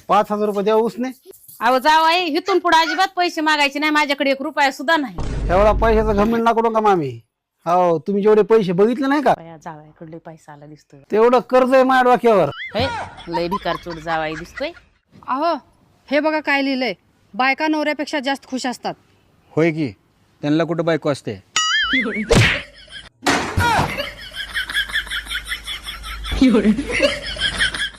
₹5000 द्या उसने. अहो जावाई इथून पुढे अजिबात पैसे मागायचे नाही, माझ्याकडे ₹1 सुद्धा नाही. एवढा पैशाचा घमंड नको का मामी. हो तुम्ही जेवढे पैसे बघितले नाही का जावाईकडे पैसा आला दिसतोय. तेवढं कर्ज आहे माझ्या डोक्यावर. लय भिकार चोट जावाई दिसतोय. अहो हे बघा काय लिहिलंय, बायका नवऱ्यापेक्षा जास्त खुश असतात. होय की, त्यांना कुठं बायको असते.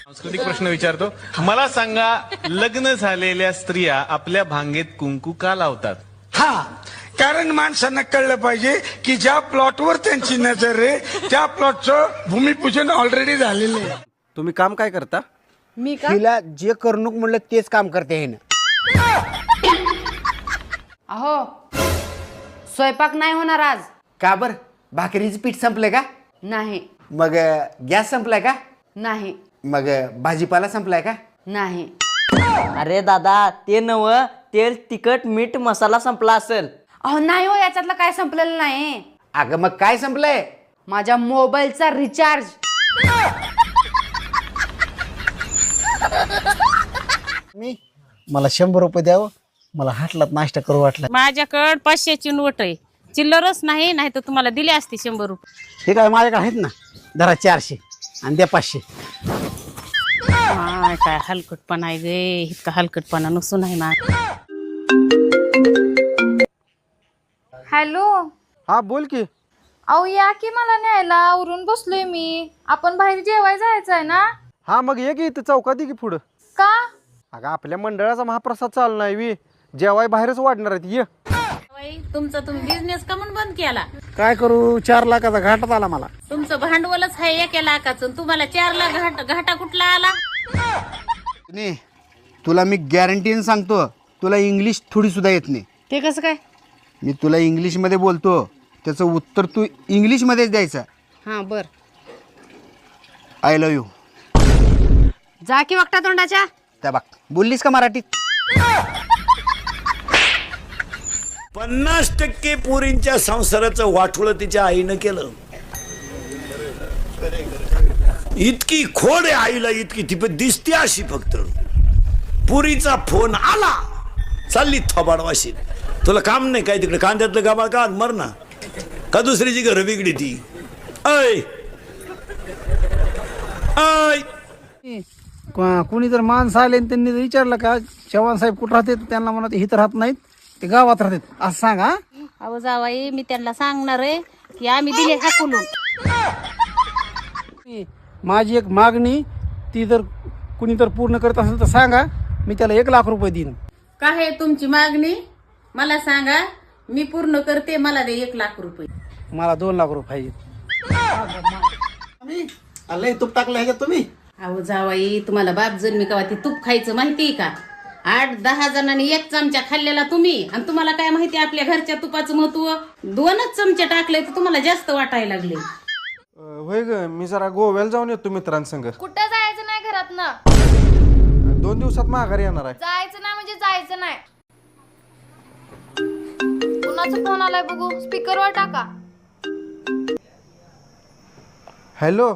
सांस्कृतिक प्रश्न विचारतो. मला सांगा, लग्न झालेल्या स्त्रिया आपल्या भांगेत कुंकू का लावतात? हा, कारण माणसांना कळलं पाहिजे की ज्या प्लॉटवर त्यांची नजर आहे त्या प्लॉटचं भूमिपूजन ऑलरेडी झालेलं आहे. तुम्ही काम काय करता? मी का तिला जे करणूक म्हणलं तेच काम करते हे ना. अहो स्वयंपाक नाही होणार आज. का बर? भाकरीचं पीठ संपलंय का? नाही. मग गॅस संपलाय का? नाही. मग भाजीपाला संपलाय का? नाही. अरे दादा ते नव, तेल तिखट मीठ मसाला संपला असेल. अहो नाही हो, याच्यातलं काय संपलेलं नाही. अगं मग काय संपलंय? माझ्या मोबाईलचा रिचार्ज. मला ₹100 द्यावं, मला हाटलात नाश्ता करू वाटला. माझ्याकडे 500ची नोट आहे, चिल्लरच नाही, नाही तर तुम्हाला दिले असते ₹100. हे काय माझ्याकडे आहेत ना, धरा 400 आणि द्या 500. काय हलकटपणा आहे गे, इतका हलकटपणा नसू नाही ना. हॅलो. हा बोल की. अहो या की मला न्यायला, आवरून बसलोय मी. आपण बाहेर जेवायला जायचं आहे ना? हा मग ये की इथं चौकात की पुढं. का? अगं आपल्या मंडळाचा महाप्रसाद चालू नाही वी, जेवाय बाहेरच वाढणार आहेत. ये तुमचा तुम्ही बिझनेस का म्हणून बंद केला? काय करू, 4 लाखाचा घाटात आला मला. तुमचं भांडवलच आहे 1 लाखाचं, तुम्हाला 4 लाख घाटा कुठला आला? नाही, तुला मी गॅरंटीने सांगतो, तुला इंग्लिश थोडी सुद्धा येत नाही. ते कसं काय? मी तुला इंग्लिशमध्ये बोलतो, त्याचं उत्तर तू इंग्लिशमध्येच द्यायचं. हा बर. I love you. जा की वागता तोंडाच्या. त्या बघ, बोललीस का मराठीत? 50% पोरींच्या संसाराचं वाटोळं तिच्या आईनं केलं. इतकी खोड आहे आईला, इतकी ती पण दिसते अशी. फक्त पुरीचा फोन आला, चालली थोबाडवाशी. तुला काम नाही काय तिकडे, कांद्यातलं गाबाळ का मर ना, का दुसरीची घरं वेगळी ती. ऐ ऐ कोणी जर माणसं आले आणि त्यांनी जर विचारलं का चव्हाण साहेब कुठं राहते, त्यांना म्हणत इथं राहत नाहीत, ते गावात राहतात असं सांगा. अहो जावाई मी त्यांना सांगणार आहे की आम्ही दिले हाकलून. माझी एक मागणी, ती जर कुणी तर पूर्ण करत असेल तर सांगा, मी त्याला ₹1,00,000 देईन. काय आहे तुमची मागणी मला सांगा, मी पूर्ण करते, मला दे ₹1,00,000. मला ₹2,00,000 पाहिजे. लय तूप टाकलं ह्याच्यात तुम्ही. अहो जावाई तुम्हाला बाप जन्मी कवा ते तूप खायचं माहितीये का? 8-10 जणांनी 1 चमचा खाल्लेला तुम्ही, आणि तुम्हाला काय माहिती आपल्या घरच्या तुपाचं महत्व. 2च चमचे टाकले तर तुम्हाला जास्त वाटायला लागले. होय ग, मी जरा गोव्याला जाऊन येतो मित्रांसंग. कुठं जायचं नाही घरात ना? 2 दिवसात माघारी येणार आहे. जायचं नाही म्हणजे जायचं नाही. कुणाचा फोन आलाय बघू, स्पीकरवर टाका. हॅलो.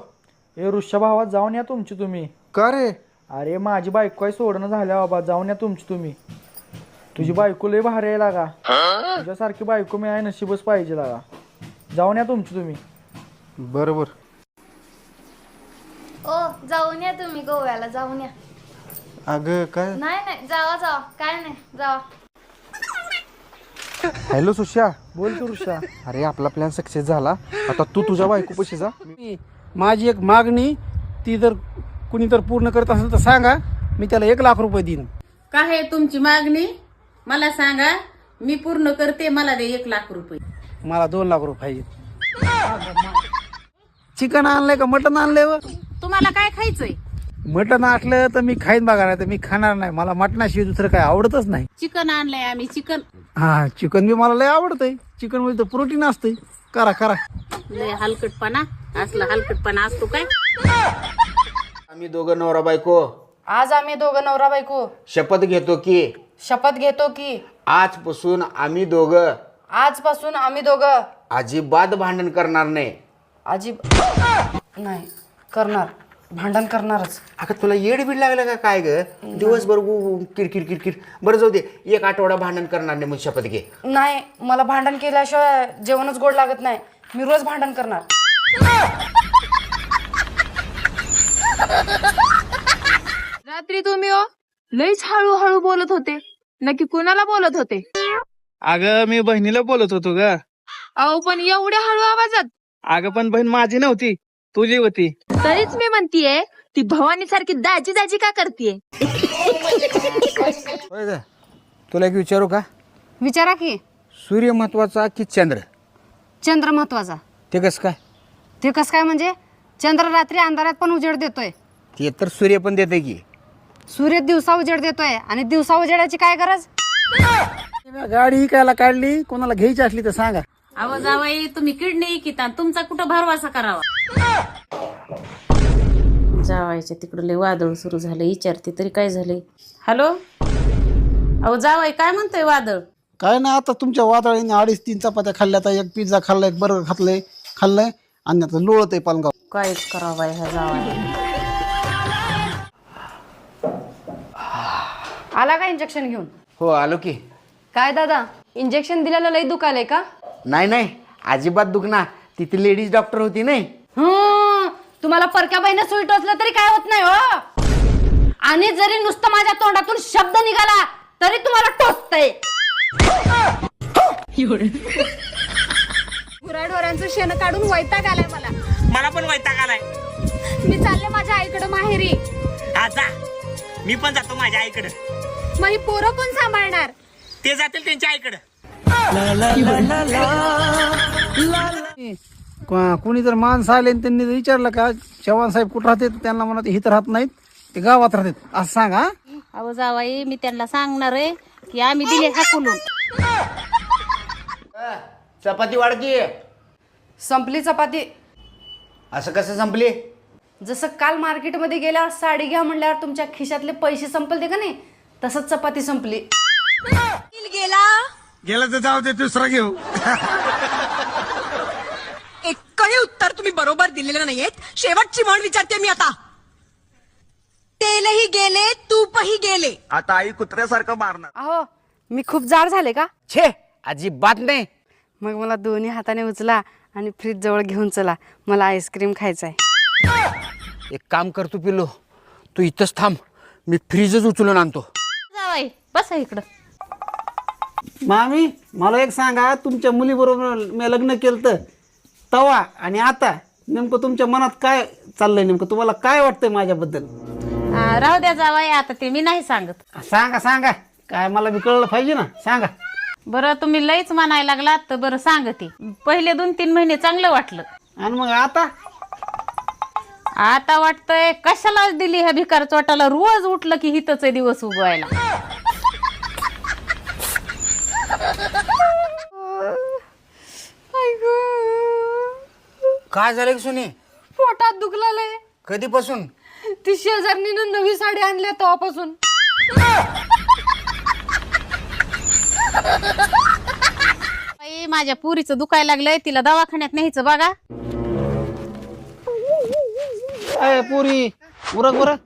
ए ऋषा भावा, जाऊन या तुमची तुम्ही. का रे? अरे माझी बायको काय सोडणं झाल्या बाबा, जाऊन या तुमची तुम्ही. तुझी बायको लय भारी आहे लागा, तुझ्यासारखी बायको मी आहे, नशीबच पाहिजे लागा. जाऊन या तुमची तुम्ही. बरोबर. ओ जाऊन या तुम्ही, गोव्याला जाऊन या. अगं काय? नाही जावा जावा, काय नाही जावा. हॅलो सुशा. बोल तू ऋषा. अरे आपला प्लॅन सक्सेस झाला, आता तू तुझ्या बायको पशी जा. माझी एक मागणी, ती जर कुणी तर पूर्ण करत असेल तर सांगा, मी त्याला ₹1,00,000 देईन. काय आहे तुमची मागणी मला सांगा, मी पूर्ण करते, मला दे ₹1,00,000. मला ₹2,00,000 पाहिजे. चिकन आणलंय का मटन आणलंय? व तुम्हाला काय खायचंय? मटन असलं तर मी खाईन बघा, नाही तर मी खाणार नाही. मला मटणाशिवाय दुसरं काय आवडतच नाही. चिकन आणलंय आम्ही, चिकन. हा चिकन बी मला लय आवडतंय. चिकन मध्ये तर प्रोटीन असतंय. करा करा. लय हलकटपणा, असला हलकटपणा असतो काय? आम्ही दोघं नवरा बायको आज आम्ही दोघं नवरा बायको शपथ घेतो की शपथ घेतो की आजपासून आम्ही दोघं आजपासून आम्ही दोघं अजिबात भांडण करणार नाही. नाही करणार, भांडण करणारच. अगं तुला येड बीड लागलं का काय ग? दिवसभर किरकिर किरकिर. बरं जाऊ दे, एक आठवडा भांडण करणार नाही मग शपथ घे. नाही, मला भांडण केल्याशिवाय जेवणच गोड लागत नाही. मी रोज भांडण करणार. रात्री तुम्ही लईच हळूहळू बोलत होते. नक्की कुणाला बोलत होते? अगं मी बहिणीला बोलत होतो ग. अहो पण एवढ्या हळू आवाजात? अगं पण बहीण माझी नव्हती, तुझी होती. तरीच मी म्हणतीये ती भवानी सारखी दाजी दाजी का करतीये? तुला एक विचारू का? विचारा की. सूर्य महत्वाचा की चंद्र? चंद्र महत्वाचा. ते कसं काय? ते कसं काय म्हणजे? चंद्र रात्री अंधारात पण उजेड देतोय. ते तर सूर्य पण देते की. सूर्य दिवसा उजेड देतोय आणि दिवसा उजेडाची काय गरज? गाडी विकायला काढली, कोणाला घ्यायची असली तर सांगा. अहो जावाई, तुम्ही किडनी इकिता, तुमचा कुठं भरवासा करावा? जावायच्या तिकडं लय वादळ सुरू झालं. विचारते तरी काय झालंय. हॅलो, अहो जावाई काय म्हणतोय वादळ? काय नाही, आता तुमच्या वादळीने 2-3 चपात्या खाल्ल्या, आता एक पिझ्झा खाल्लाय, एक बर्गर खाल्लंय आणि आता लोळत आहे पालगाव. काय करावा ह्या जावाई? आला का इंजेक्शन घेऊन? हो आलो की. काय दादा, इंजेक्शन दिलेलं लई दुखायलंय का? नाही अजिबात दुखणार. तिथे लेडीज डॉक्टर होती नाही. तुम्हाला परक्या बाईनं सुई टोचलं तरी काय होत नाही हो. आणि जरी नुसतं माझ्या तोंडातून शब्द निघाला तरी तुम्हाला टोचतंय. गुराढोरांचं शेण काढून वैताग आलाय मला. मला पण वैताग आलाय. मी चालले माझ्या आईकडे माहेरी. जा, मी पण जातो माझ्या आईकडे. मग ही पोरं कोण सांभाळणार? ते जातील त्यांच्या आईकडे. कोणी जर माणसं आले आणि त्यांनी जर विचारलं का चव्हाण साहेब कुठं राहते, त्यांना म्हणत इथं राहत नाहीत, ते गावात राहतात असं सांगा. अहो जावाई, मी त्यांना सांगणार आहे की आम्ही दिले हाकलून. चपाती वाढकी. संपली चपाती. असं कसं संपली? जसं काल मार्केटमध्ये गेल्यावर साडी घ्या म्हणल्यावर तुमच्या खिशातले पैसे संपलते का नाही, तसंच चपाती संपली. गेला तर जाऊ दे, दुसरा घेऊ. एकही उत्तर तुम्ही बरोबर दिलेलं नाहीयेत. शेवटची म्हण विचारते मी आता. तेलही गेले, तूपही गेले. आता आई कुत्र्यासारखं मारणार. अहो, मी खूप जाड झाले का? छे, अजिबात नाही. मग मला दोन्ही हाताने उचला आणि फ्रीज जवळ घेऊन चला, मला आईस्क्रीम खायचंय. एक काम कर तू पिल्लू, तू इथंच थांब, मी फ्रीजच उचलून आणतो. जावाई बसा इकडं. मामी, मला एक सांगा, तुमच्या मुलीबरोबर मी लग्न केलं तवा आणि आता नेमकं तुमच्या मनात काय चाललंय? नेमकं तुम्हाला काय वाटतंय माझ्याबद्दल? राहू द्या जावाई, आता ते मी नाही सांगत. सांगा काय, मला बी कळलं पाहिजे ना, सांगा. बरं, तुम्ही लईच म्हणायला लागलात तर बरं सांगते. पहिले 2-3 महिने चांगलं वाटलं, आणि मग आता वाटतंय कशालाच दिली ह्या भिकार चोटाला. रोज उठलं की हितच दिवस उगवायला. काय झालं सुनी? पोटात दुखलाय. कधीपासून? ती शेजारणीनं नवी साडी आणली तेव्हापासून. माझ्या पुरीचं दुखायला लागलंय, तिला दवाखान्यात न्यायचं बघा. पुरी उरक बरं,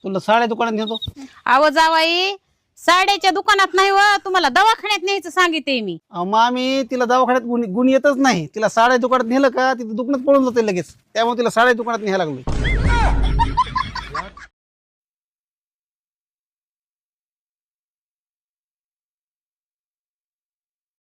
तुला साड्या दुकानात नेतो. अहो जावाई, साड्याच्या दुकानात नाही व, तुम्हाला दवाखान्यात न्यायचं सांगितले मी. मामी, तिला दवाखान्यात गुण येतच नाही. तिला साड्या दुकानात नेलं का तिथं दुकानात पळून जाते लगेच, त्यामुळे तिला साड्या दुकानात न्यायला लागलो.